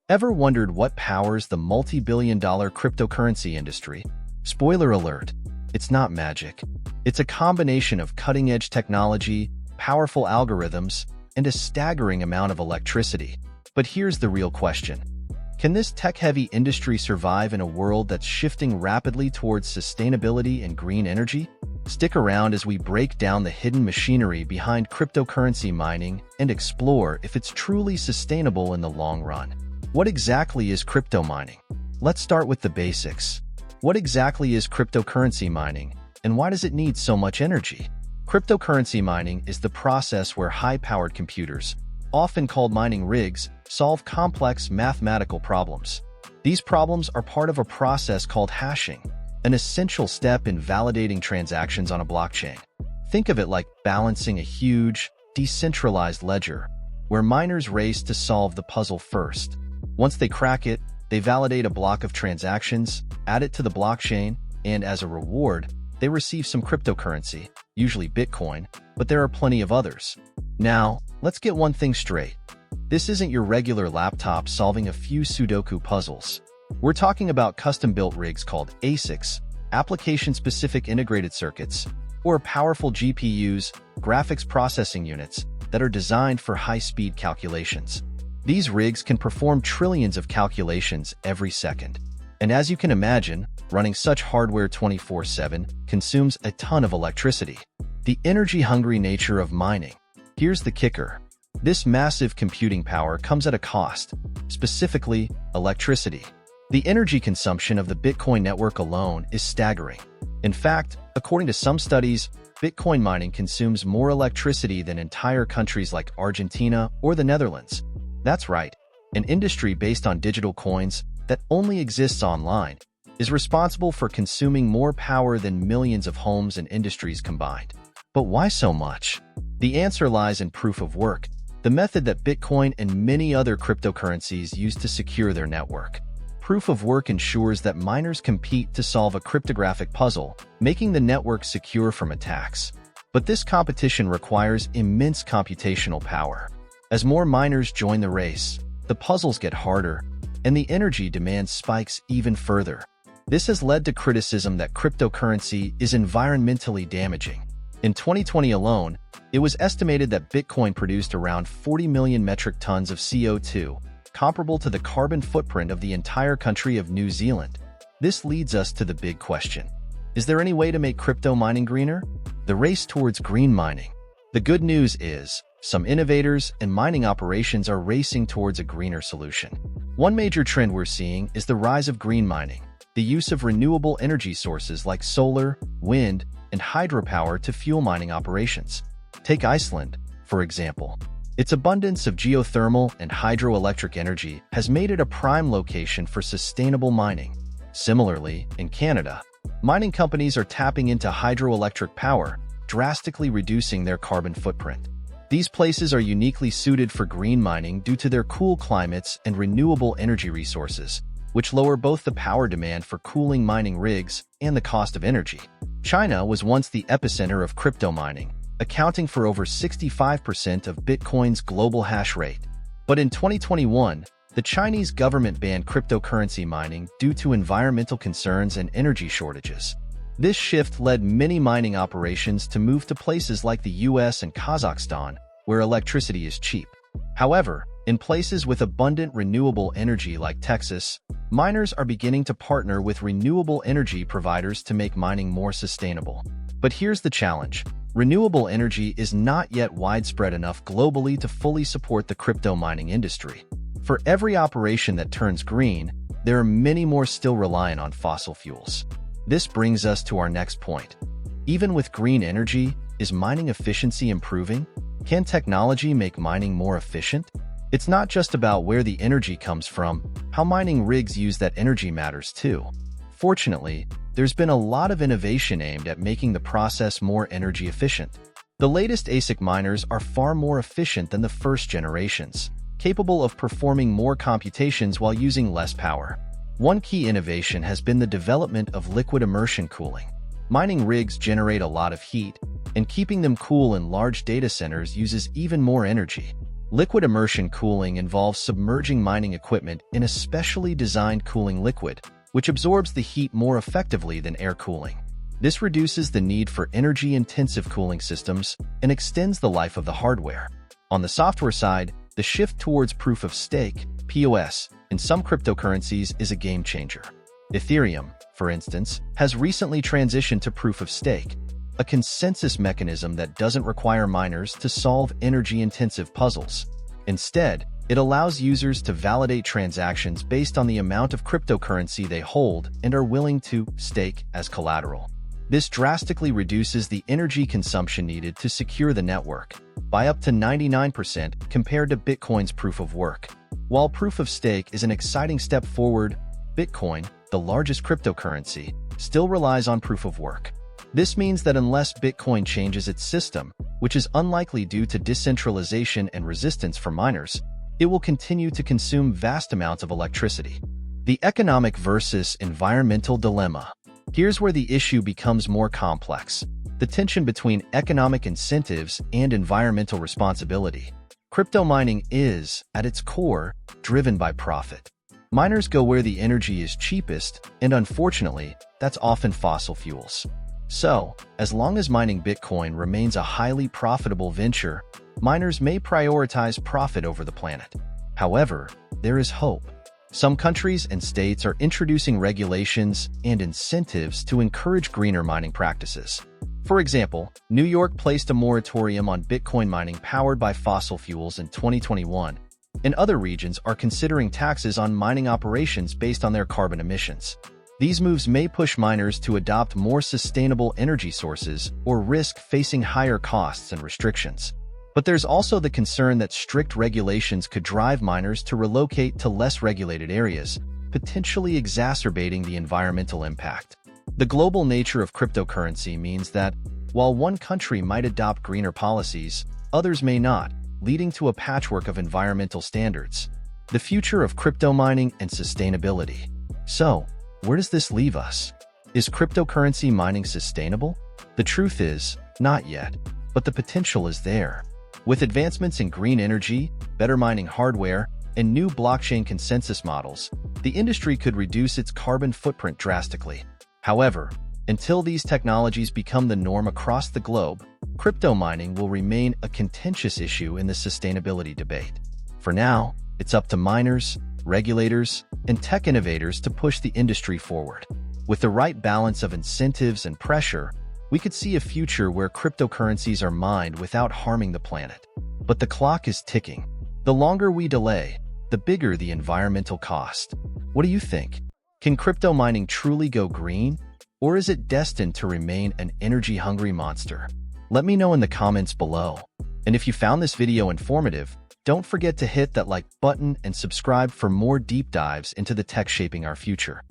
Ever wondered what powers the multi-billion-dollar cryptocurrency industry? Spoiler alert, it's not magic. It's a combination of cutting-edge technology, powerful algorithms, and a staggering amount of electricity. But here's the real question. Can this tech-heavy industry survive in a world that's shifting rapidly towards sustainability and green energy? Stick around as we break down the hidden machinery behind cryptocurrency mining and explore if it's truly sustainable in the long run. What exactly is crypto mining? Let's start with the basics. What exactly is cryptocurrency mining, and why does it need so much energy? Cryptocurrency mining is the process where high-powered computers, often called mining rigs, solve complex mathematical problems. These problems are part of a process called hashing, an essential step in validating transactions on a blockchain. Think of it like balancing a huge, decentralized ledger, where miners race to solve the puzzle first. Once they crack it, they validate a block of transactions, add it to the blockchain, and as a reward, they receive some cryptocurrency, usually Bitcoin, but there are plenty of others. Now, let's get one thing straight. This isn't your regular laptop solving a few Sudoku puzzles. We're talking about custom-built rigs called ASICs, application-specific integrated circuits, or powerful GPUs, graphics processing units, that are designed for high-speed calculations. These rigs can perform trillions of calculations every second. And as you can imagine, running such hardware 24/7 consumes a ton of electricity. The energy-hungry nature of mining. Here's the kicker. This massive computing power comes at a cost, specifically electricity. The energy consumption of the Bitcoin network alone is staggering. In fact, according to some studies, Bitcoin mining consumes more electricity than entire countries like Argentina or the Netherlands. That's right, an industry based on digital coins that only exists online is responsible for consuming more power than millions of homes and industries combined. But why so much? The answer lies in proof of work, the method that Bitcoin and many other cryptocurrencies use to secure their network. Proof of work ensures that miners compete to solve a cryptographic puzzle, making the network secure from attacks. But this competition requires immense computational power. As more miners join the race, the puzzles get harder, and the energy demand spikes even further. This has led to criticism that cryptocurrency is environmentally damaging. In 2020 alone, it was estimated that Bitcoin produced around 40 million metric tons of CO2, comparable to the carbon footprint of the entire country of New Zealand. This leads us to the big question. Is there any way to make crypto mining greener? The race towards green mining. The good news is, some innovators and mining operations are racing towards a greener solution. One major trend we're seeing is the rise of green mining, the use of renewable energy sources like solar, wind, and hydropower to fuel mining operations. Take Iceland, for example. Its abundance of geothermal and hydroelectric energy has made it a prime location for sustainable mining. Similarly, in Canada, mining companies are tapping into hydroelectric power, drastically reducing their carbon footprint. These places are uniquely suited for green mining due to their cool climates and renewable energy resources, which lower both the power demand for cooling mining rigs and the cost of energy. China was once the epicenter of crypto mining, accounting for over 65% of Bitcoin's global hash rate. But in 2021, the Chinese government banned cryptocurrency mining due to environmental concerns and energy shortages. This shift led many mining operations to move to places like the US and Kazakhstan, where electricity is cheap. However, in places with abundant renewable energy like Texas, miners are beginning to partner with renewable energy providers to make mining more sustainable. But here's the challenge. Renewable energy is not yet widespread enough globally to fully support the crypto mining industry. For every operation that turns green, there are many more still reliant on fossil fuels. This brings us to our next point. Even with green energy, is mining efficiency improving? Can technology make mining more efficient? It's not just about where the energy comes from, how mining rigs use that energy matters too. Fortunately, there's been a lot of innovation aimed at making the process more energy efficient. The latest ASIC miners are far more efficient than the first generations, capable of performing more computations while using less power. One key innovation has been the development of liquid immersion cooling. Mining rigs generate a lot of heat, and keeping them cool in large data centers uses even more energy. Liquid immersion cooling involves submerging mining equipment in a specially designed cooling liquid, which absorbs the heat more effectively than air cooling. This reduces the need for energy-intensive cooling systems and extends the life of the hardware. On the software side, the shift towards proof-of-stake (POS) in some cryptocurrencies is a game-changer. Ethereum, for instance, has recently transitioned to proof-of-stake, a consensus mechanism that doesn't require miners to solve energy-intensive puzzles. Instead, it allows users to validate transactions based on the amount of cryptocurrency they hold and are willing to stake as collateral. This drastically reduces the energy consumption needed to secure the network by up to 99% compared to Bitcoin's proof of work. While proof of stake is an exciting step forward, Bitcoin, the largest cryptocurrency, still relies on proof of work. This means that unless Bitcoin changes its system, which is unlikely due to decentralization and resistance from miners, it will continue to consume vast amounts of electricity. The economic versus environmental dilemma. Here's where the issue becomes more complex: the tension between economic incentives and environmental responsibility. Crypto mining is, at its core, driven by profit. Miners go where the energy is cheapest, and unfortunately, that's often fossil fuels. So, as long as mining Bitcoin remains a highly profitable venture, miners may prioritize profit over the planet. However, there is hope. Some countries and states are introducing regulations and incentives to encourage greener mining practices. For example, New York placed a moratorium on Bitcoin mining powered by fossil fuels in 2021, and other regions are considering taxes on mining operations based on their carbon emissions. These moves may push miners to adopt more sustainable energy sources or risk facing higher costs and restrictions. But there's also the concern that strict regulations could drive miners to relocate to less regulated areas, potentially exacerbating the environmental impact. The global nature of cryptocurrency means that, while one country might adopt greener policies, others may not, leading to a patchwork of environmental standards. The future of crypto mining and sustainability. So, where does this leave us? Is cryptocurrency mining sustainable? The truth is, not yet, but the potential is there. With advancements in green energy, better mining hardware, and new blockchain consensus models, the industry could reduce its carbon footprint drastically. However, until these technologies become the norm across the globe, crypto mining will remain a contentious issue in the sustainability debate. For now, it's up to miners, regulators, and tech innovators to push the industry forward. With the right balance of incentives and pressure, we could see a future where cryptocurrencies are mined without harming the planet. But the clock is ticking. The longer we delay, the bigger the environmental cost. What do you think? Can crypto mining truly go green? Or is it destined to remain an energy-hungry monster? Let me know in the comments below. And if you found this video informative, don't forget to hit that like button and subscribe for more deep dives into the tech shaping our future.